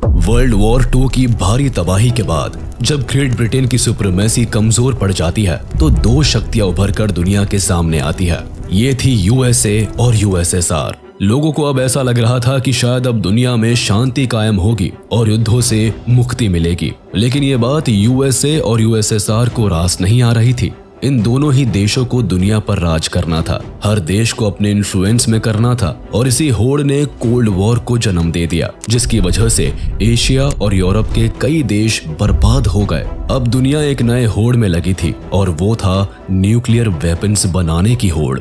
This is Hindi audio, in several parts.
वर्ल्ड वॉर 2 की भारी तबाही के बाद जब ग्रेट ब्रिटेन की सुप्रीमेसी कमजोर पड़ जाती है तो दो शक्तियां उभर कर दुनिया के सामने आती है। ये थी यूएसए और यूएसएसआर। लोगों को अब ऐसा लग रहा था कि शायद अब दुनिया में शांति कायम होगी और युद्धों से मुक्ति मिलेगी, लेकिन ये बात यूएसए और यूएसएसआर को रास नहीं आ रही थी। इन दोनों ही देशों को दुनिया पर राज करना था, हर देश को अपने इन्फ्लुएंस में करना था और इसी होड़ ने कोल्ड वॉर को जन्म दे दिया, जिसकी वजह से एशिया और यूरोप के कई देश बर्बाद हो गए। अब दुनिया एक नए होड़ में लगी थी और वो था न्यूक्लियर वेपन्स बनाने की होड़।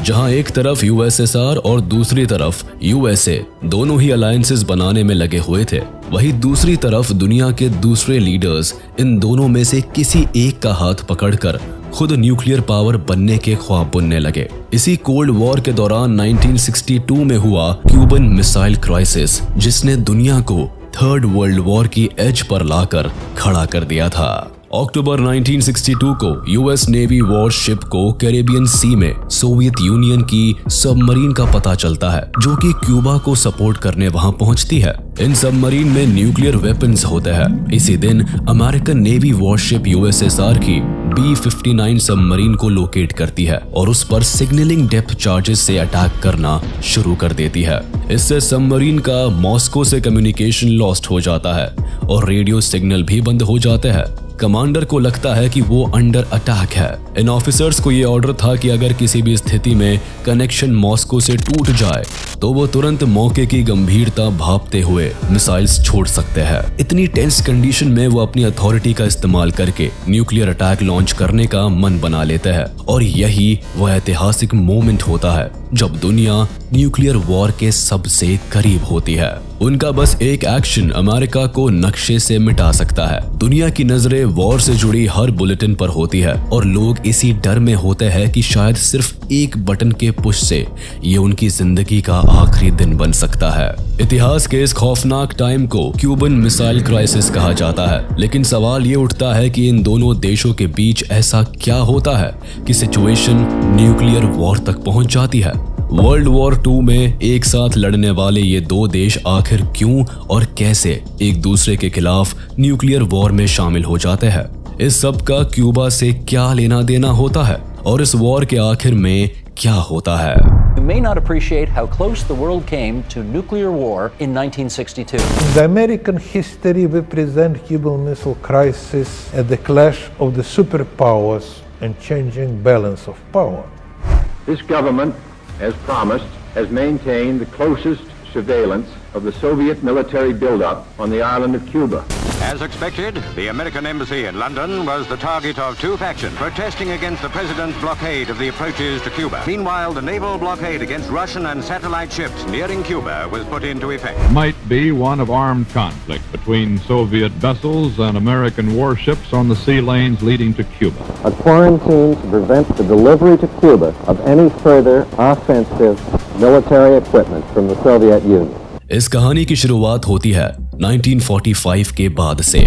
जहां एक तरफ यूएसएसआर और दूसरी तरफ यूएसए दोनों ही अलायंसेस बनाने में लगे हुए थे, वहीं दूसरी तरफ दुनिया के दूसरे लीडर्स इन दोनों में से किसी एक का हाथ पकड़कर खुद न्यूक्लियर पावर बनने के ख्वाब बुनने लगे। इसी कोल्ड वॉर के दौरान 1962 में हुआ क्यूबन मिसाइल क्राइसिस, जिसने दुनिया को थर्ड वर्ल्ड वॉर की एज पर लाकर खड़ा कर दिया था। अक्टूबर 1962 को यूएस नेवी वॉरशिप को कैरेबियन सी में सोवियत यूनियन की सबमरीन का पता चलता है, जो कि क्यूबा को सपोर्ट करने वहां पहुंचती है। इन सबमरीन में न्यूक्लियर वेपन्स होते हैं। इसी दिन अमेरिकन नेवी वॉरशिप यूएसएसआर की B-59 सबमरीन को लोकेट करती है और उस पर सिग्नलिंग डेप्थ चार्जेस से अटैक करना शुरू कर देती है। इससे सबमरीन का मॉस्को से कम्युनिकेशन लॉस्ट हो जाता है और रेडियो सिग्नल भी बंद हो जाते हैं। कमांडर को लगता है कि वो अंडर अटैक है। इन ऑफिसर्स को ये ऑर्डर था कि अगर किसी भी स्थिति में कनेक्शन मॉस्को से टूट जाए तो वो तुरंत मौके की गंभीरता भांपते हुए मिसाइल्स छोड़ सकते हैं। इतनी टेंस कंडीशन में वो अपनी अथॉरिटी का इस्तेमाल करके न्यूक्लियर अटैक लॉन्च करने का मन बना लेते हैं और यही वह ऐतिहासिक मोमेंट होता है जब दुनिया न्यूक्लियर वॉर के सबसे करीब होती है। उनका बस एक एक्शन अमेरिका को नक्शे से मिटा सकता है। दुनिया की नजरें वॉर से जुड़ी हर बुलेटिन पर होती है और लोग इसी डर में होते हैं कि शायद सिर्फ एक बटन के पुश से ये उनकी जिंदगी का आखिरी दिन बन सकता है। इतिहास के इस खौफनाक टाइम को क्यूबन मिसाइल क्राइसिस कहा जाता है, लेकिन सवाल ये उठता है कि इन दोनों देशों के बीच ऐसा क्या होता है कि सिचुएशन न्यूक्लियर वॉर तक पहुंच जाती है। वर्ल्ड वॉर 2 में एक साथ लड़ने वाले ये दो देश आखिर क्यों और कैसे एक दूसरे के खिलाफ न्यूक्लियर वॉर में शामिल हो जाते हैं? इस सब का क्यूबा से क्या लेना देना होता है और इस वॉर के आखिर में क्या होता है? You may not appreciate how close the world came to nuclear war in 1962. The American history represents Cuban Missile Crisis as the clash of the superpowers and changing balance of power. This government, as promised, has maintained the closest surveillance of the Soviet military buildup on the island of Cuba. As expected, the American embassy in London was the target of two factions protesting against the president's blockade of the approaches to Cuba. Meanwhile, the naval blockade against Russian and satellite ships nearing Cuba was put into effect. Might be one of armed conflict between Soviet vessels and American warships on the sea lanes leading to Cuba. A quarantine to prevent the delivery to Cuba of any further offensive military equipment from the Soviet Union. इस कहानी की शुरुआत होती है 1945 के बाद से।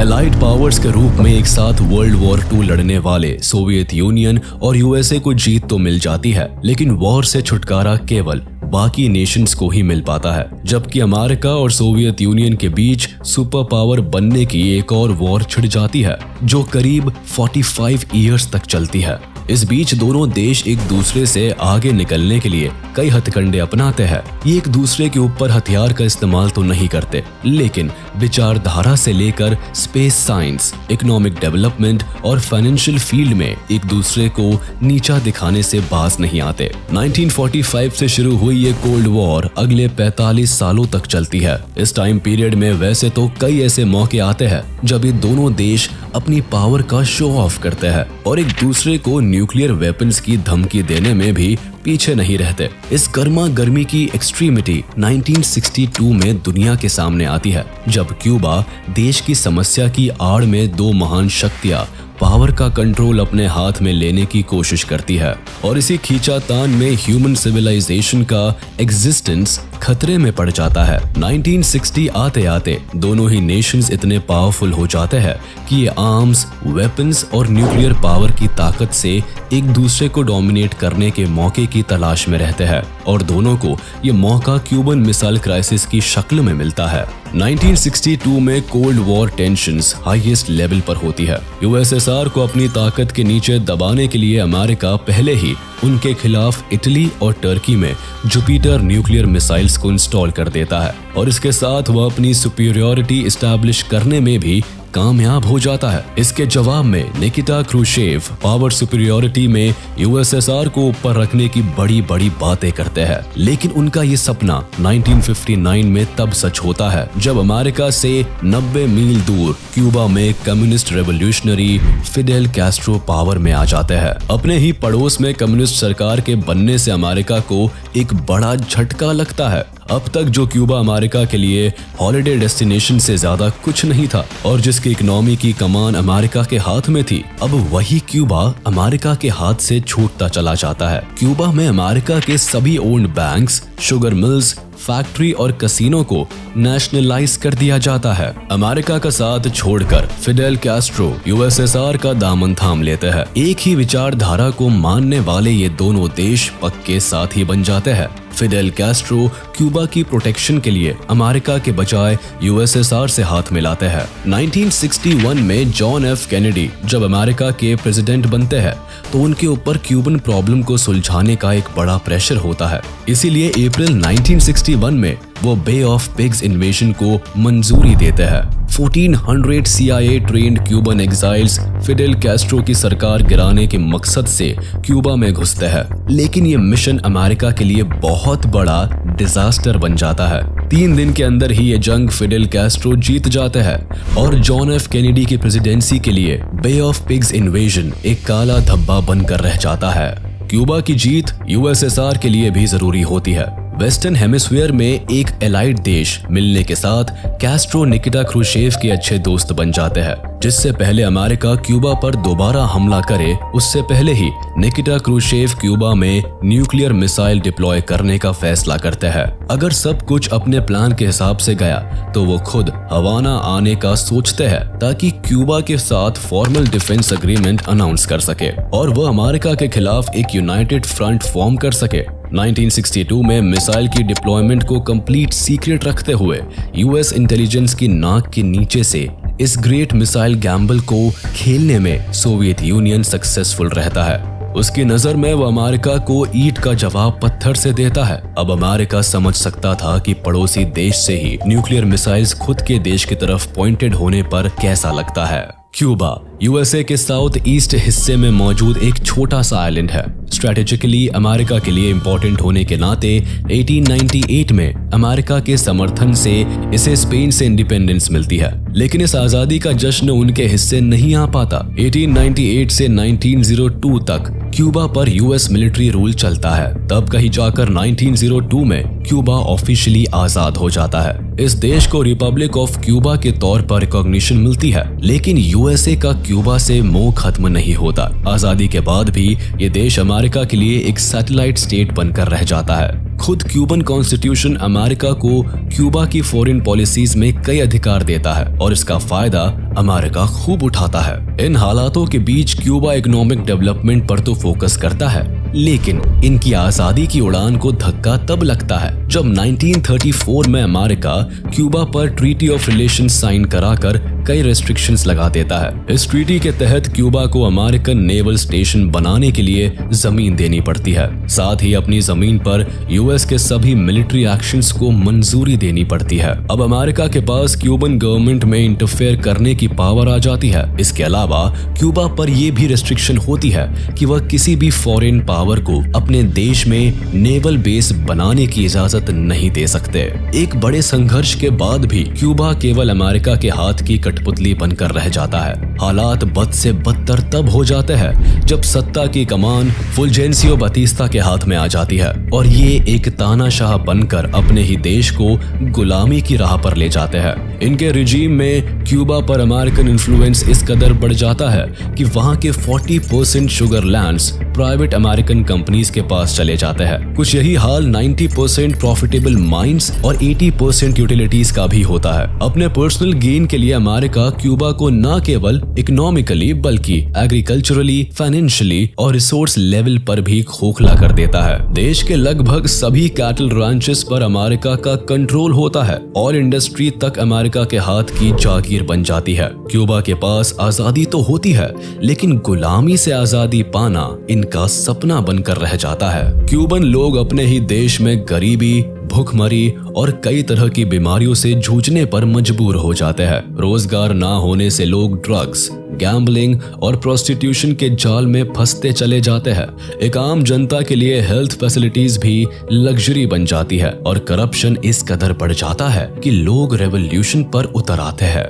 एलाइड पावर्स के रूप में एक साथ वर्ल्ड वॉर 2 लड़ने वाले सोवियत यूनियन और यूएसए को जीत तो मिल जाती है, लेकिन वॉर से छुटकारा केवल बाकी नेशंस को ही मिल पाता है, जबकि अमेरिका और सोवियत यूनियन के बीच सुपर पावर बनने की एक और वॉर छिड़ जाती है जो करीब 45 ईयर्स तक चलती है। इस बीच दोनों देश एक दूसरे से आगे निकलने के लिए कई हथकंडे अपनाते हैं। ये एक दूसरे के ऊपर हथियार का इस्तेमाल तो नहीं करते, लेकिन विचारधारा से लेकर स्पेस साइंस, इकोनॉमिक डेवलपमेंट और फाइनेंशियल फील्ड में एक दूसरे को नीचा दिखाने से बाज नहीं आते। 1945 से शुरू हुई ये कोल्ड वॉर अगले 45 सालों तक चलती है। इस टाइम पीरियड में वैसे तो कई ऐसे मौके आते हैं जब ये दोनों देश अपनी पावर का शो ऑफ करते हैं और एक दूसरे को न्यूक्लियर वेपन्स की धमकी देने में भी पीछे नहीं रहते। इस गर्मा गर्मी की एक्सट्रीमिटी 1962 में दुनिया के सामने आती है, जब क्यूबा देश की समस्या की आड़ में दो महान शक्तियां पावर का कंट्रोल अपने हाथ में लेने की कोशिश करती है और इसी खींचातान में ह्यूमन सिविलाइजेशन का एग्जिस्टेंस खतरे में पड़ जाता है। 1960 आते आते दोनों ही नेशंस इतने पावरफुल हो जाते हैं कि ये आर्म्स, वेपन्स और न्यूक्लियर पावर की ताकत से एक दूसरे को डोमिनेट करने के मौके की तलाश में रहते हैं। और दोनों को ये मौका क्यूबन मिसाइल क्राइसिस की शक्ल में मिलता है। 1962 में cold war tensions highest level पर होती है। यूएसएसआर को अपनी ताकत के नीचे दबाने के लिए अमेरिका पहले ही उनके खिलाफ इटली और टर्की में जुपिटर न्यूक्लियर मिसाइल्स को इंस्टॉल कर देता है और इसके साथ वह अपनी सुपीरियरिटी एस्टैब्लिश करने में भी कामयाब हो जाता है। इसके जवाब में निकिता क्रूशेव पावर सुपीरियरिटी में यूएसएसआर को ऊपर रखने की बड़ी बड़ी बातें करते हैं, लेकिन उनका ये सपना 1959 में तब सच होता है जब अमेरिका से 90 मील दूर क्यूबा में communist revolutionary Fidel Castro power में आ जाते हैं। अपने ही पड़ोस में कम्युनिस्ट सरकार के बनने से अमेरिका को एक बड़ा झटका लगता है। अब तक जो क्यूबा अमेरिका के लिए हॉलिडे डेस्टिनेशन से ज्यादा कुछ नहीं था और जिसकी इकोनॉमी की कमान अमेरिका के हाथ में थी, अब वही क्यूबा अमेरिका के हाथ से छूटता चला जाता है। क्यूबा में अमेरिका के सभी owned banks, sugar mills, factory और कसिनो को नेशनलाइज कर दिया जाता है। अमेरिका का साथ छोड़कर फिडेल कैस्ट्रो यूएसएसआर का दामन थाम लेते हैं। एक ही विचारधारा को मानने वाले ये दोनों देश पक्के साथी बन जाते हैं। फिडेल कैस्ट्रो क्यूबा की प्रोटेक्शन के लिए अमेरिका के बजाय यूएसएसआर से हाथ मिलाते हैं। 1961 में जॉन एफ कैनेडी जब अमेरिका के प्रेसिडेंट बनते हैं तो उनके ऊपर क्यूबन प्रॉब्लम को सुलझाने का एक बड़ा प्रेशर होता है। इसीलिए अप्रैल 1961 में वो बे ऑफ पिग्स इन्वेजन को मंजूरी देते हैं। 1400 CIA trained Cuban exiles Fidel Castro की सरकार गिराने के मकसद से क्यूबा में घुसते हैं, लेकिन ये मिशन अमेरिका के लिए बहुत बड़ा डिजास्टर बन जाता है। 3 दिन के अंदर ही ये जंग फिडेल कैस्ट्रो जीत जाते हैं और जॉन एफ कैनेडी की प्रेसिडेंसी के लिए बे ऑफ पिग्स इन्वेजन एक काला धब्बा बनकर रह जाता है। क्यूबा की जीत यूएसएसआर के लिए भी जरूरी होती है। वेस्टर्न हेमिस्फीयर में एक एलाइड देश मिलने के साथ कैस्ट्रो निकिता क्रूशेव के अच्छे दोस्त बन जाते हैं। जिससे पहले अमेरिका क्यूबा पर दोबारा हमला करे, उससे पहले ही निकिता क्रूशेव क्यूबा में न्यूक्लियर मिसाइल डिप्लॉय करने का फैसला करते हैं। अगर सब कुछ अपने प्लान के हिसाब से गया तो वो खुद हवाना आने का सोचते हैं ताकि क्यूबा के साथ फॉर्मल डिफेंस एग्रीमेंट अनाउंस कर सके और वो अमेरिका के खिलाफ एक यूनाइटेड फ्रंट फॉर्म कर सके। 1962 में मिसाइल की डिप्लॉयमेंट को कंप्लीट सीक्रेट रखते हुए यूएस इंटेलिजेंस की नाक के नीचे से इस ग्रेट मिसाइल गैम्बल को खेलने में सोवियत यूनियन सक्सेसफुल रहता है। उसकी नजर में वो अमेरिका को ईंट का जवाब पत्थर से देता है। अब अमेरिका समझ सकता था कि पड़ोसी देश से ही न्यूक्लियर मिसाइल्स खुद के देश की तरफ पॉइंटेड होने पर कैसा लगता है। क्यूबा यूएसए के साउथ ईस्ट हिस्से में मौजूद एक छोटा सा आइलैंड है। स्ट्रेटेजिकली अमेरिका के लिए इंपॉर्टेंट होने के नाते 1898 में अमेरिका के समर्थन से इसे स्पेन से इंडिपेंडेंस मिलती है, लेकिन इस आजादी का जश्न उनके हिस्से नहीं आ पाता। 1898 से 1902 तक क्यूबा पर यूएस मिलिट्री रूल चलता है। तब कहीं जाकर 1902 में क्यूबा ऑफिशियली आजाद हो जाता है। इस देश को रिपब्लिक ऑफ क्यूबा के तौर पर रिकॉग्निशन मिलती है, लेकिन यूएसए का क्यूबा से मोह खत्म नहीं होता। आजादी के बाद भी ये देश अमेरिका के लिए एक सैटेलाइट स्टेट बनकर रह जाता है। खुद क्यूबन कॉन्स्टिट्यूशन अमेरिका को क्यूबा की फॉरेन पॉलिसीज में कई अधिकार देता है और इसका फायदा अमेरिका खूब उठाता है। इन हालातों के बीच क्यूबा इकोनॉमिक डेवलपमेंट पर तो फोकस करता है, लेकिन इनकी आजादी की उड़ान को धक्का तब लगता है जब 1934 में अमेरिका क्यूबा पर ट्रीटी ऑफ रिलेशन साइन कराकर कई रेस्ट्रिक्शंस लगा देता है। इस ट्रीटी के तहत क्यूबा को अमेरिकन नेवल स्टेशन बनाने के लिए जमीन देनी पड़ती है। साथ ही अपनी जमीन पर यूएस के सभी मिलिट्री एक्शंस को मंजूरी देनी पड़ती है। अब अमेरिका के पास क्यूबन गवर्नमेंट में इंटरफेयर करने की पावर आ जाती है। इसके अलावा क्यूबा पर यह भी रेस्ट्रिक्शन होती है कि वह किसी भी फॉरेन पावर को अपने देश में नेवल बेस बनाने की इजाजत नहीं दे सकते। एक बड़े संघर्ष के बाद भी क्यूबा केवल अमेरिका के हाथ की कठपुतली बनकर रह जाता है। हालात बद से बदतर तब हो जाते हैं जब सत्ता की कमान फुलजेंसियो बतीस्ता के हाथ में आ जाती है और ये एक तानाशाह बनकर अपने ही देश को गुलामी की राह पर ले जाते हैं। इनके रिजीम में क्यूबा पर अमेरिकन इन्फ्लुएंस इस कदर बढ़ जाता है कि वहां के 40% sugar lands private American companies के पास चले जाते हैं। कुछ यही हाल 90% प्रॉफिटेबल माइंस और 80% यूटिलिटीज का भी होता है। अपने पर्सनल गेन के लिए अमेरिका अमेरिका क्यूबा को न केवल इकोनॉमिकली बल्कि एग्रीकल्चरली, फाइनेंशियली और रिसोर्स लेवल पर भी खोखला कर देता है। देश के लगभग सभी कैटल रांचेस पर अमेरिका का कंट्रोल होता है। ऑयल इंडस्ट्री तक अमेरिका के हाथ की जागीर बन जाती है। क्यूबा के पास आजादी तो होती है, लेकिन गुलामी से आजादी पाना इनका सपना बनकर रह जाता है। क्यूबन लोग अपने ही देश में गरीबी, भूखमरी और कई तरह की बीमारियों से जूझने पर मजबूर हो जाते हैं। रोजगार ना होने से लोग ड्रग्स, गैम्बलिंग और प्रोस्टिट्यूशन के जाल में फंसते चले जाते हैं। एक आम जनता के लिए हेल्थ फैसिलिटीज भी लग्जरी बन जाती है और करप्शन इस कदर बढ़ जाता है कि लोग रेवोल्यूशन पर उतर आते हैं।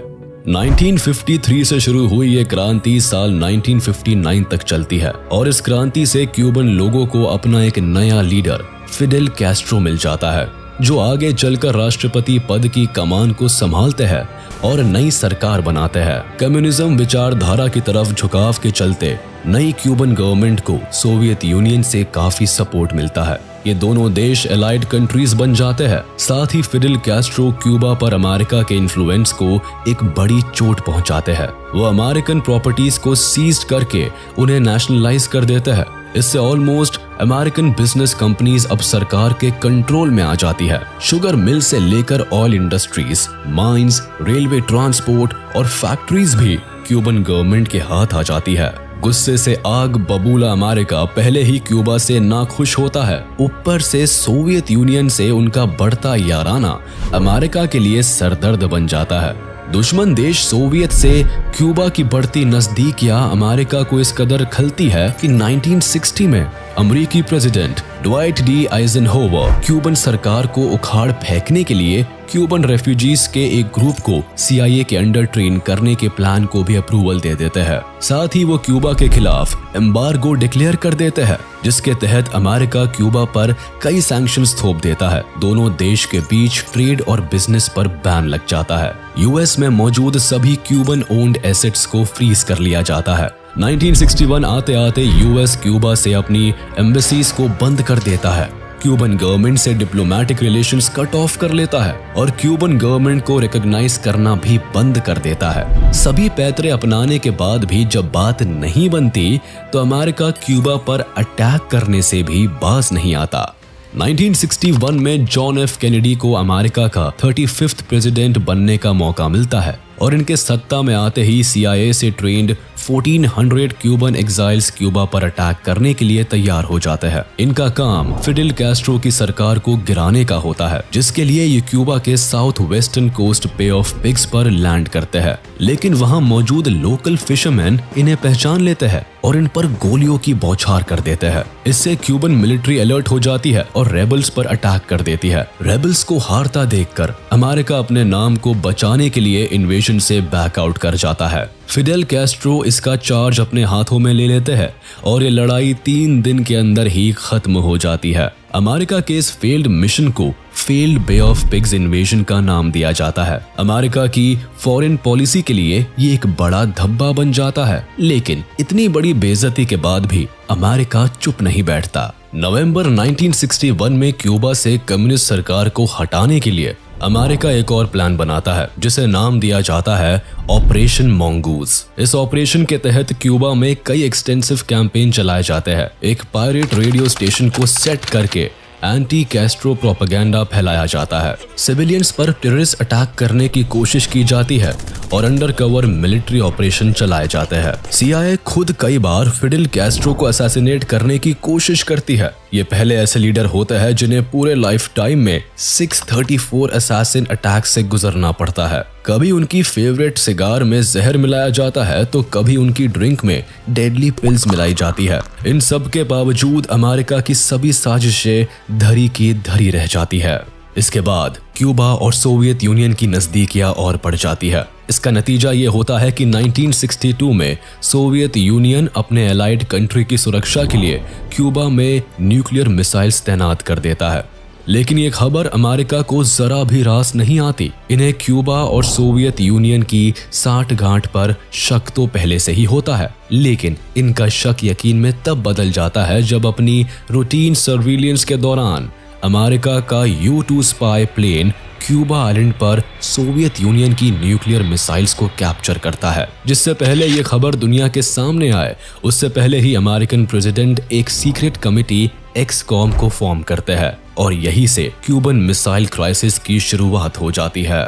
1953 से शुरू हुई ये क्रांति साल 1959 तक चलती है और इस क्रांति से क्यूबन लोगों को अपना एक नया लीडर फिडेल कैस्ट्रो मिल जाता है, जो आगे चलकर राष्ट्रपति पद की कमान को संभालते हैं और नई सरकार बनाते हैं। कम्युनिज्म विचारधारा की तरफ झुकाव के चलते नई क्यूबन गवर्नमेंट को सोवियत यूनियन से काफी सपोर्ट मिलता है। ये दोनों देश एलाइड कंट्रीज बन जाते हैं। साथ ही फिडेल कैस्ट्रो क्यूबा पर अमेरिका के इन्फ्लुएंस को एक बड़ी चोट पहुंचाते हैं। वो अमेरिकन प्रॉपर्टीज को सीज करके उन्हें नेशनलाइज कर देते हैं। इससे ऑलमोस्ट अमेरिकन बिजनेस कंपनीज अब सरकार के कंट्रोल में आ जाती है। शुगर मिल से लेकर oil industries, mines, railway transport और फैक्ट्रीज भी क्यूबन गवर्नमेंट के हाथ आ जाती है। गुस्से से आग बबूला अमेरिका पहले ही क्यूबा से नाखुश होता है। ऊपर से सोवियत यूनियन से उनका बढ़ता याराना अमेरिका के लिए सरदर्द बन जाता है। दुश्मन देश सोवियत से क्यूबा की बढ़ती नजदीकियां अमेरिका को इस कदर खलती है कि 1960 में अमेरिकी प्रेसिडेंट ड्वाइट डी आइजनहोवर क्यूबन सरकार को उखाड़ फेंकने के लिए क्यूबन रेफ्यूजीज के एक ग्रुप को CIA के अंडर ट्रेन करने के प्लान को भी अप्रूवल दे देते हैं। साथ ही वो क्यूबा के खिलाफ एम्बार्गो डिक्लेयर कर देते हैं, जिसके तहत अमेरिका क्यूबा पर कई सैंक्शंस थोप देता है। दोनों देश के बीच ट्रेड और बिजनेस पर बैन लग जाता है। US में मौजूद सभी क्यूबन ओन्ड एसेट्स को फ्रीज कर लिया जाता है। 1961 आते आते US क्यूबा से अपनी एम्बेसीज को बंद कर देता है। क्यूबन गवर्नमेंट से डिप्लोमेटिक रिलेशंस कट ऑफ कर लेता है और क्यूबन गवर्नमेंट को रिकॉग्नाइज करना भी बंद कर देता है। सभी पैतरे अपनाने के बाद भी जब बात नहीं बनती तो अमेरिका क्यूबा पर अटैक करने से भी बाज नहीं आता। 1961 में जॉन एफ कैनेडी को अमेरिका का 35th प्रेसिडेंट बनने का मौका मिलता है और इनके सत्ता में आते ही CIA से ट्रेंड 1400 क्यूबन एग्जाइल्स क्यूबा पर अटैक करने के लिए तैयार हो जाते हैं। इनका काम फिडेल कैस्ट्रो की सरकार को गिराने का होता है, जिसके लिए ये क्यूबा के साउथ वेस्टर्न कोस्ट पे ऑफ पिग्स पर लैंड करते हैं। लेकिन वहां मौजूद लोकल फिशरमैन इन्हें पहचान लेते हैं और इन पर गोलियों की बौछार कर देते हैं। इससे क्यूबन मिलिट्री अलर्ट हो जाती है और रेबल्स पर अटैक कर देती है। रेबल्स को हारता देखकर अमेरिका अपने नाम को बचाने के लिए इन्वेजन से बैकआउट कर जाता है। फिडेल कैस्ट्रो इसका चार्ज अपने हाथों में ले लेते हैं और ये लड़ाई 3 दिन के अंदर ही खत्म हो जाती है। अमेरिका के इस फेल्ड मिशन को failed Bay of Pigs invasion का नाम दिया जाता है। अमेरिका की फॉरेन पॉलिसी के लिए ये एक बड़ा धब्बा बन जाता है। लेकिन इतनी बड़ी बेइज्जती के बाद भी अमेरिका चुप नहीं बैठता। नवंबर 1961 में क्यूबा से कम्युनिस्ट सरकार को हटाने के लिए अमेरिका एक और प्लान बनाता है, जिसे नाम दिया जाता है ऑपरेशन मॉन्गूज। इस ऑपरेशन के तहत क्यूबा में कई एक्सटेंसिव कैंपेन चलाए जाते हैं। एक पायरेट रेडियो स्टेशन को सेट करके एंटी कैस्ट्रो प्रोपेगेंडा फैलाया जाता है। सिविलियंस पर टेररिस्ट अटैक करने की कोशिश की जाती है और अंडरकवर मिलिट्री ऑपरेशन चलाए जाते हैं। CIA खुद कई बार फिडेल कैस्ट्रो को असैसिनेट करने की कोशिश करती है। ये पहले ऐसे लीडर होते हैं जिन्हें पूरे लाइफ टाइम में 634 असैसिन अटैक से गुजरना पड़ता है। कभी उनकी फेवरेट सिगार में जहर मिलाया जाता है तो कभी उनकी ड्रिंक में डेडली पिल्स मिलाई जाती है। इन सब के बावजूद अमेरिका की सभी साजिशें धरी की धरी रह जाती है। इसके बाद क्यूबा और सोवियत यूनियन की नजदीकियां और बढ़ जाती है। इसका नतीजा ये होता है कि 1962 में सोवियत यूनियन अपने एलाइड कंट्री की सुरक्षा के लिए क्यूबा में न्यूक्लियर मिसाइल्स तैनात कर देता है। लेकिन ये खबर अमेरिका को जरा भी रास नहीं आती। इन्हें क्यूबा और सोवियत यूनियन की साठगांठ पर शक तो पहले से ही होता है, लेकिन इनका शक यकीन में तब बदल जाता है जब अपनी रूटीन सर्विलियंस के दौरान अमेरिका का U-2 spy plane Cuba island पर सोवियत यूनियन की न्यूक्लियर मिसाइल्स को कैप्चर करता है। जिससे पहले ये खबर दुनिया के सामने आए, उससे पहले ही अमेरिकन प्रेसिडेंट एक सीक्रेट कमिटी एक्सकॉम को फॉर्म करते हैं और यहीं से क्यूबन मिसाइल क्राइसिस की शुरुआत हो जाती है।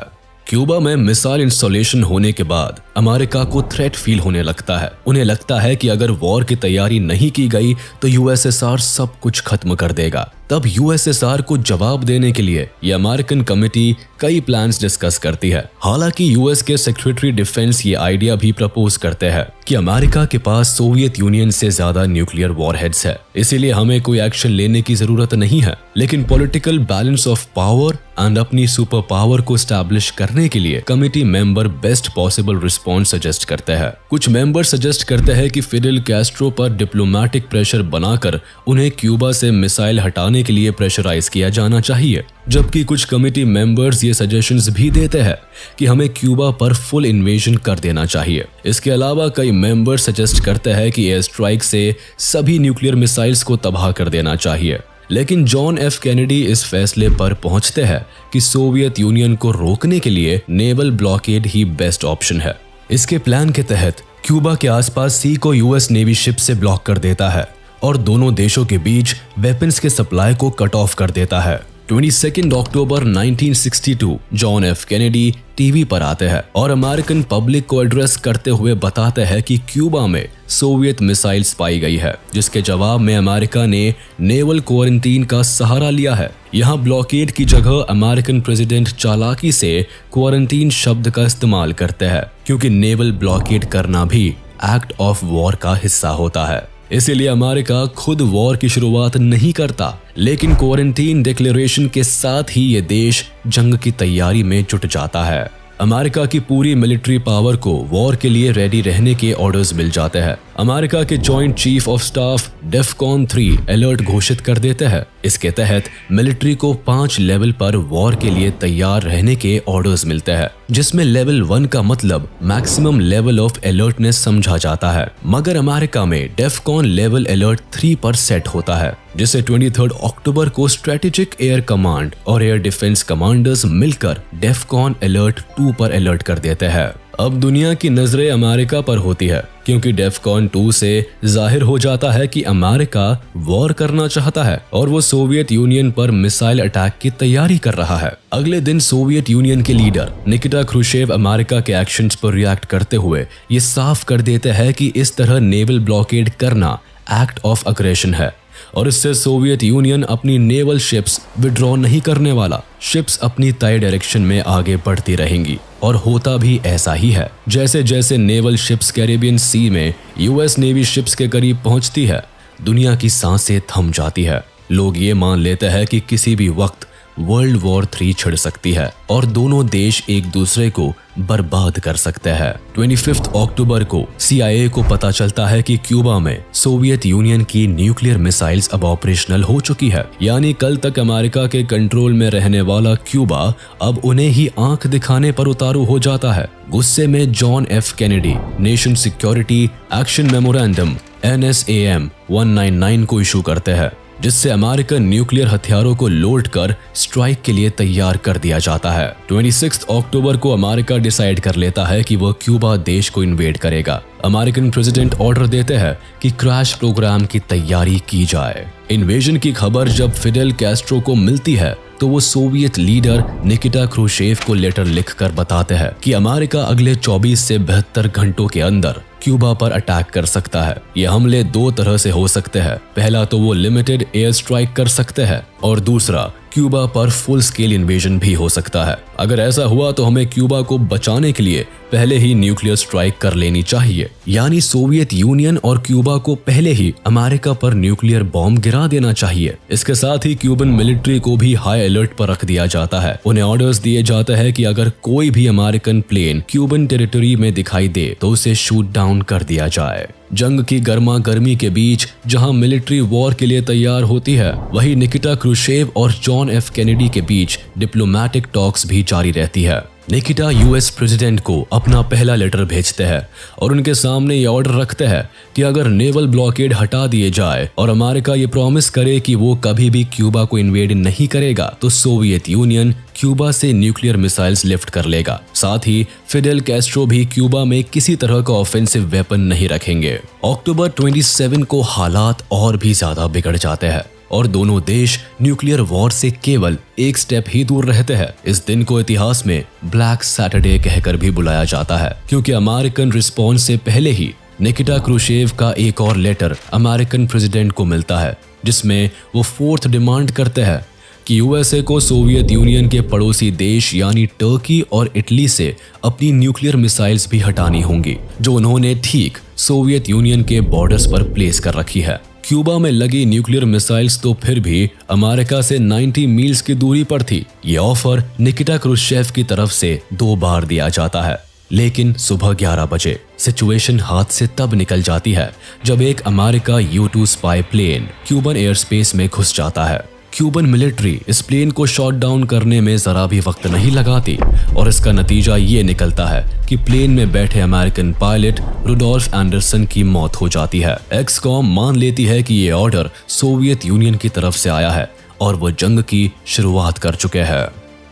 क्यूबा में मिसाइल इंस्टॉलेशन होने के बाद अमेरिका को थ्रेट फील होने लगता है। उन्हें लगता है कि अगर वॉर की तैयारी नहीं की गई तो यूएसएसआर सब कुछ खत्म कर देगा। तब यूएसएसआर को जवाब देने के लिए ये अमेरिकन कमिटी कई प्लान्स डिस्कस करती है। हालांकि यूएस के सेक्रेटरी डिफेंस ये आइडिया भी प्रपोज करते हैं कि अमेरिका के पास सोवियत यूनियन से ज्यादा न्यूक्लियर वॉरहेड्स है, इसीलिए हमें कोई एक्शन लेने की जरूरत नहीं है। लेकिन political balance of power and अपनी सुपर पावर को स्टैब्लिश करने के लिए committee member best possible response suggest करते हैं। कुछ मेंबर सजेस्ट करते हैं कि फिडेल कैस्ट्रो पर डिप्लोमेटिक प्रेशर बनाकर उन्हें क्यूबा से मिसाइल हटाने के लिए प्रेशराइज किया जाना चाहिए, जबकि कुछ कमिटी मेंबर्स ये सजेशंस भी देते हैं कि हमें क्यूबा पर फुल इन्वेजन कर देना चाहिए। इसके अलावा कई मेंबर्स सजेस्ट करते हैं कि एयर स्ट्राइक से सभी न्यूक्लियर मिसाइल्स को तबाह कर देना चाहिए। लेकिन जॉन एफ कैनेडी इस फैसले पर पहुंचते हैं कि सोवियत यूनियन को रोकने के लिए नेवल ब्लॉकेड ही बेस्ट ऑप्शन है। इसके प्लान के तहत क्यूबा के आसपास सी को यूएस नेवी शिप से ब्लॉक कर देता है और दोनों देशों के बीच वेपन्स के सप्लाई को कट ऑफ कर देता है। 22 अक्टूबर 1962 जॉन एफ कैनेडी टीवी पर आते हैं और अमेरिकन पब्लिक को एड्रेस करते हुए बताते हैं कि क्यूबा में सोवियत मिसाइल्स पाई गई है, जिसके जवाब में अमेरिका ने नेवल क्वारंटीन का सहारा लिया है। यहाँ ब्लॉकेड की जगह अमेरिकन प्रेसिडेंट चालाकी से क्वारंटीन शब्द का इस्तेमाल करते हैं, क्योंकि नेवल ब्लॉकेड करना भी एक्ट ऑफ वॉर का हिस्सा होता है। इसीलिए अमेरिका खुद वॉर की शुरुआत नहीं करता, लेकिन क्वारंटीन डिक्लेरेशन के साथ ही ये देश जंग की तैयारी में जुट जाता है। अमेरिका की पूरी मिलिट्री पावर को वॉर के लिए रेडी रहने के ऑर्डर्स मिल जाते हैं। अमेरिका के joint chief of staff DEFCON 3 alert घोषित कर देते हैं। इसके तहत मिलिट्री को 5 लेवल पर वॉर के लिए तैयार रहने के ऑर्डर्स मिलते हैं, जिसमें लेवल 1 का मतलब मैक्सिमम लेवल ऑफ अलर्टनेस समझा जाता है, मगर अमेरिका में डेफकॉन लेवल अलर्ट 3 पर सेट होता है, जिसे 23 अक्टूबर को स्ट्रेटेजिक एयर कमांड और एयर डिफेंस कमांडर्स मिलकर डेफकॉन अलर्ट 2 पर अलर्ट कर देते हैं। अब दुनिया की नजरें अमेरिका पर होती है, क्योंकि डेफकॉन 2 से जाहिर हो जाता है कि अमेरिका वॉर करना चाहता है और वो सोवियत यूनियन पर मिसाइल अटैक की तैयारी कर रहा है। अगले दिन सोवियत यूनियन के लीडर निकिटा क्रुश्चेव अमेरिका के एक्शंस पर रिएक्ट करते हुए ये साफ कर देते हैं कि इस तरह नेवल ब्लॉकेड करना एक्ट ऑफ अग्रेशन है और इससे सोवियत यूनियन अपनी नेवल शिप्स विड्रॉ नहीं करने वाला। शिप्स अपनी तय डायरेक्शन में आगे बढ़ती रहेंगी और होता भी ऐसा ही है। जैसे जैसे नेवल शिप्स कैरेबियन सी में यूएस नेवी शिप्स के करीब पहुंचती है, दुनिया की सांसें थम जाती है। लोग ये मान लेते हैं कि किसी भी वक्त वर्ल्ड वॉर 3 छिड़ सकती है और दोनों देश एक दूसरे को बर्बाद कर सकते हैं। 25 अक्टूबर को CIA को पता चलता है कि क्यूबा में सोवियत यूनियन की न्यूक्लियर मिसाइल्स अब ऑपरेशनल हो चुकी है, यानी कल तक अमेरिका के कंट्रोल में रहने वाला क्यूबा अब उन्हें ही आंख दिखाने पर उतारू हो जाता है। गुस्से में John F Kennedy nation security action memorandum NSAM 199 को इशू करते हैं, जिससे अमेरिकन न्यूक्लियर हथियारों को लोड कर स्ट्राइक के लिए तैयार कर दिया जाता है। 26 अक्टूबर को अमेरिका डिसाइड कर लेता है कि वह क्यूबा देश को इन्वेड करेगा। अमेरिकन प्रेसिडेंट ऑर्डर देते हैं कि क्रैश प्रोग्राम की तैयारी की जाए। इन्वेजन की खबर जब फिडेल कैस्ट्रो को मिलती है तो वो सोवियत लीडर निकिटा क्रुश्चेव को लेटर लिखकर बताते हैं कि अमेरिका अगले 24 से 72 घंटों के अंदर क्यूबा पर अटैक कर सकता है। ये हमले 2 तरह से हो सकते हैं। पहला तो वो लिमिटेड एयर स्ट्राइक कर सकते हैं और दूसरा क्यूबा पर फुल स्केल इन्वेजन भी हो सकता है। अगर ऐसा हुआ तो हमें क्यूबा को बचाने के लिए पहले ही न्यूक्लियर स्ट्राइक कर लेनी चाहिए, यानी सोवियत यूनियन और क्यूबा को पहले ही अमेरिका पर न्यूक्लियर बॉम्ब गिरा देना चाहिए। इसके साथ ही क्यूबन मिलिट्री को भी हाई अलर्ट पर रख दिया जाता है। उन्हें ऑर्डर्स दिए जाते हैं कि अगर कोई भी अमेरिकन प्लेन क्यूबन टेरिटरी में दिखाई दे तो उसे शूट डाउन कर दिया जाए। जंग की गर्मा गर्मी के बीच जहां मिलिट्री वॉर के लिए तैयार होती है, वहीं निकिटा क्रुश्चेव और जॉन एफ कैनेडी के बीच डिप्लोमेटिक टॉक्स भी जारी रहती है। निकिटा यूएस प्रेसिडेंट को अपना पहला लेटर भेजते हैं और उनके सामने ये ऑर्डर रखते हैं कि अगर नेवल ब्लॉकेड हटा दिए जाए और अमेरिका ये प्रॉमिस करे कि वो कभी भी क्यूबा को इन्वेड नहीं करेगा तो सोवियत यूनियन क्यूबा से न्यूक्लियर मिसाइल्स लिफ्ट कर लेगा। साथ ही फिडेल कैस्ट्रो भी क्यूबा में किसी तरह का ऑफेंसिव वेपन नहीं रखेंगे। अक्टूबर 27 को हालात और भी ज्यादा बिगड़ जाते हैं और दोनों देश न्यूक्लियर वॉर से केवल एक स्टेप ही दूर रहते हैं। इस दिन को इतिहास में ब्लैक सैटरडे कहकर भी बुलाया जाता है क्योंकि अमेरिकन रिस्पॉन्स से पहले ही निकिटा क्रुश्चेव का एक और लेटर अमेरिकन प्रेसिडेंट को मिलता है जिसमें वो फोर्थ डिमांड करते हैं कि यूएसए को सोवियत यूनियन के पड़ोसी देश यानी टर्की और इटली से अपनी न्यूक्लियर मिसाइल्स भी हटानी होंगी जो उन्होंने ठीक सोवियत यूनियन के बॉर्डर्स पर प्लेस कर रखी है। क्यूबा में लगी न्यूक्लियर मिसाइल्स तो फिर भी अमेरिका से 90 मील्स की दूरी पर थी। ये ऑफर निकिटा क्रुश्चेव की तरफ से 2 बार दिया जाता है, लेकिन सुबह 11 बजे सिचुएशन हाथ से तब निकल जाती है जब एक America U-2 spy plane Cuban air space में घुस जाता है। क्यूबन मिलिट्री इस प्लेन को शॉट डाउन करने में जरा भी वक्त नहीं लगाती और इसका नतीजा ये निकलता है कि प्लेन में बैठे अमेरिकन पायलट रुडोल्फ एंडरसन की मौत हो जाती है। एक्सकॉम मान लेती है कि ये ऑर्डर सोवियत यूनियन की तरफ से आया है और वो जंग की शुरुआत कर चुके हैं।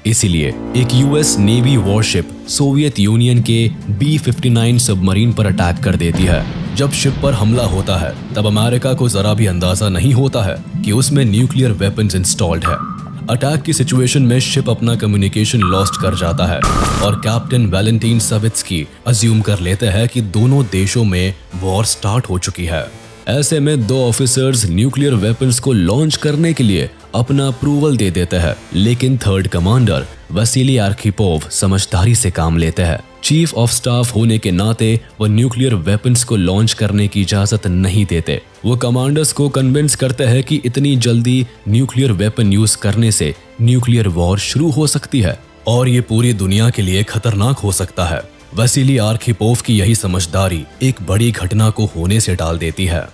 इसीलिए एक US navy worship Soviet union के B-59 सबमरीन पर अटैक कर देती है। जब शिप पर हमला होता है तब अमेरिका को जरा भी अंदाजा नहीं होता है कि उसमें न्यूक्लियर वेपन्स इंस्टॉल्ड है। अटैक की सिचुएशन में शिप अपना कम्युनिकेशन लॉस्ट कर जाता है और कैप्टन वैलेंटीन सवित्स्की अज्यूम कर लेते हैं कि दोनों देशों में वॉर स्टार्ट हो चुकी है। ऐसे में 2 ऑफिसर्स न्यूक्लियर वेपन्स को लॉन्च करने के लिए अपना अप्रूवल दे देते हैं, लेकिन थर्ड कमांडर वसीली आर्खिपोव समझदारी से काम लेते हैं। चीफ ऑफ स्टाफ होने के नाते वो न्यूक्लियर वेपन्स को लॉन्च करने की इजाजत नहीं देते। वो कमांडर्स को कन्विंस करते हैं कि इतनी जल्दी न्यूक्लियर वेपन यूज करने से न्यूक्लियर वॉर शुरू हो सकती है और ये पूरी दुनिया के लिए खतरनाक हो सकता है। वसीली आर्खिपोव की यही समझदारी एक बड़ी घटना को होने से टाल देती है।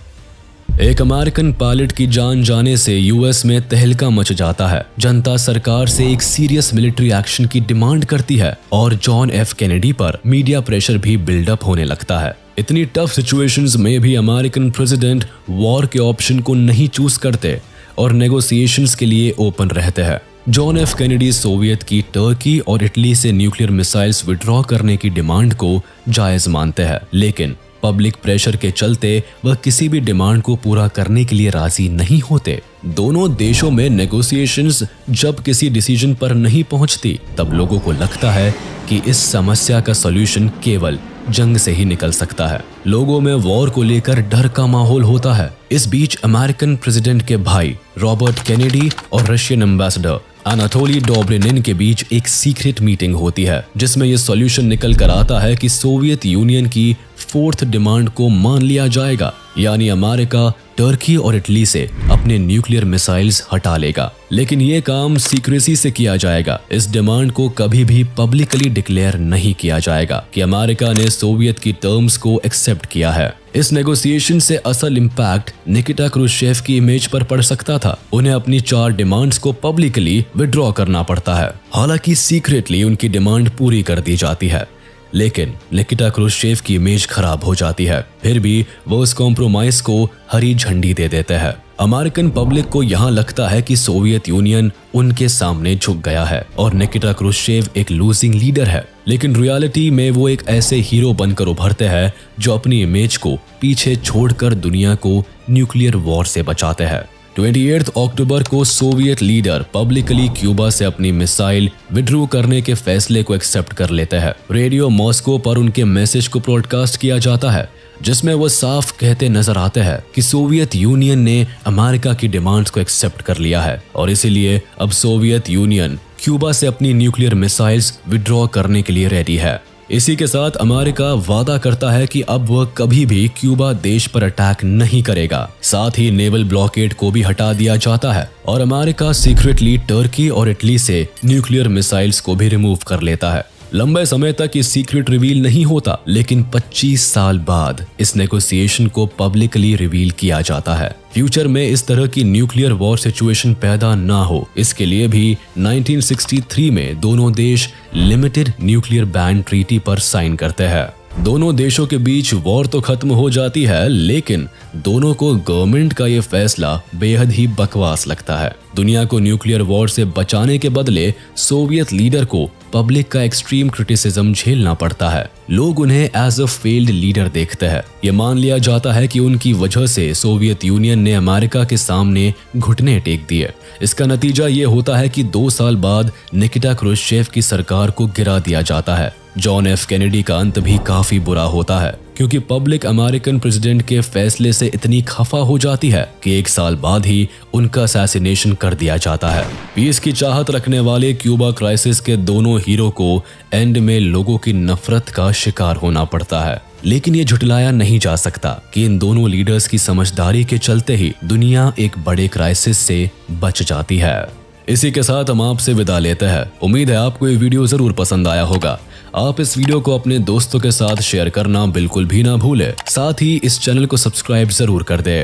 एक अमेरिकन पायलट की जान जाने से यूएस में तहलका मच जाता है। जनता सरकार से एक सीरियस मिलिट्री एक्शन की डिमांड करती है और जॉन एफ कैनेडी पर मीडिया प्रेशर भी बिल्डअप होने लगता है। इतनी टफ सिचुएशंस में भी अमेरिकन प्रेसिडेंट वॉर के ऑप्शन को नहीं चूज करते और नेगोशिएशंस के लिए ओपन रहते हैं। जॉन एफ कैनेडी सोवियत की टर्की और इटली से न्यूक्लियर मिसाइल्स विड्रॉ करने की डिमांड को जायज मानते हैं, लेकिन पब्लिक प्रेशर के चलते वह किसी भी डिमांड को पूरा करने के लिए राजी नहीं होते। दोनों देशों में नेगोशिएशंस जब किसी डिसीजन पर नहीं पहुंचती तब लोगों को लगता है कि इस समस्या का सॉल्यूशन केवल जंग से ही निकल सकता है। लोगों में वॉर को लेकर डर का माहौल होता है। इस बीच अमेरिकन प्रेसिडेंट के भाई रॉबर्ट कैनेडी और रशियन एम्बेसडर अनाटोली डोब्रिनिन के बीच एक सीक्रेट मीटिंग होती है जिसमें यह सॉल्यूशन निकल कर आता है कि सोवियत यूनियन की 4th डिमांड को मान लिया जाएगा, यानी अमेरिका टर्की और इटली से अपने न्यूक्लियर मिसाइल्स हटा लेगा, लेकिन ये काम सीक्रेसी से किया जाएगा। इस डिमांड को कभी भी पब्लिकली डिक्लेयर नहीं किया जाएगा कि अमेरिका ने सोवियत की टर्म्स को एक्सेप्ट किया है। इस नेगोशिएशन से असल इम्पैक्ट निकिटा क्रुश्चेव की इमेज पर पड़ सकता था। उन्हें अपनी 4 डिमांड्स को पब्लिकली विड्रॉ करना पड़ता है। हालांकि सीक्रेटली उनकी डिमांड पूरी कर दी जाती है, लेकिन निकिटा क्रुश्चेव की इमेज खराब हो जाती है। फिर भी वो उस कॉम्प्रोमाइज को हरी झंडी दे देते हैं। अमेरिकन पब्लिक को यहाँ लगता है कि सोवियत यूनियन उनके सामने झुक गया है और निकिटा क्रुश्चेव एक लूजिंग लीडर है, लेकिन रियलिटी में वो एक ऐसे हीरो बनकर उभरते हैं जो अपनी इमेज को पीछे छोड़कर दुनिया को न्यूक्लियर वॉर से बचाते हैं। 28 अक्टूबर को सोवियत लीडर पब्लिकली क्यूबा से अपनी मिसाइल विड्रॉ करने के फैसले को एक्सेप्ट कर लेते हैं। रेडियो मॉस्को पर उनके मैसेज को ब्रॉडकास्ट किया जाता है जिसमें वो साफ कहते नजर आते हैं कि सोवियत यूनियन ने अमेरिका की डिमांड्स को एक्सेप्ट कर लिया है और इसीलिए अब सोवियत यूनियन क्यूबा से अपनी न्यूक्लियर मिसाइल्स विड्रॉ करने के लिए रेडी है। इसी के साथ अमेरिका वादा करता है कि अब वह कभी भी क्यूबा देश पर अटैक नहीं करेगा। साथ ही नेवल ब्लॉकेड को भी हटा दिया जाता है और अमेरिका सीक्रेटली टर्की और इटली से न्यूक्लियर मिसाइल्स को भी रिमूव कर लेता है। लंबे समय तक ये सीक्रेट रिवील नहीं होता, लेकिन 25 साल बाद इस नेगोशिएशन को पब्लिकली रिवील किया जाता है। फ्यूचर में इस तरह की न्यूक्लियर वॉर सिचुएशन पैदा ना हो, इसके लिए भी 1963 में दोनों देश लिमिटेड न्यूक्लियर बैन ट्रीटी पर साइन करते हैं। दोनों देशों के बीच वॉर तो खत्म हो जाती है, लेकिन दोनों को गवर्नमेंट का ये फैसला बेहद ही बकवास लगता है। दुनिया को न्यूक्लियर वॉर से बचाने के बदले सोवियत लीडर को पब्लिक का एक्सट्रीम क्रिटिसिज्म झेलना पड़ता है। लोग उन्हें एज अ फेल्ड लीडर देखते हैं। ये मान लिया जाता है कि उनकी वजह से सोवियत यूनियन ने अमेरिका के सामने घुटने टेक दिए। इसका नतीजा ये होता है कि 2 साल बाद निकिटा क्रुश्चेव की सरकार को गिरा दिया जाता है। जॉन एफ कैनेडी का अंत भी काफी बुरा होता है, क्योंकि पब्लिक अमेरिकन प्रेसिडेंट के फैसले से इतनी खफा हो जाती है कि 1 साल बाद ही उनका असैसिनेशन कर दिया जाता है। पीस की चाहत रखने वाले क्यूबा क्राइसिस के दोनों हीरो को एंड में लोगों की नफरत का शिकार होना पड़ता है। लेकिन ये झुटलाया नहीं जा सकता कि इन दोनों लीडर्स की समझदारी के चलते ही दुनिया एक बड़े क्राइसिस से बच जाती है। इसी के साथ हम आपसे विदा लेते हैं। उम्मीद है आपको ये वीडियो जरूर पसंद आया होगा। आप इस वीडियो को अपने दोस्तों के साथ शेयर करना बिल्कुल भी ना भूलें। साथ ही इस चैनल को सब्सक्राइब जरूर कर दें।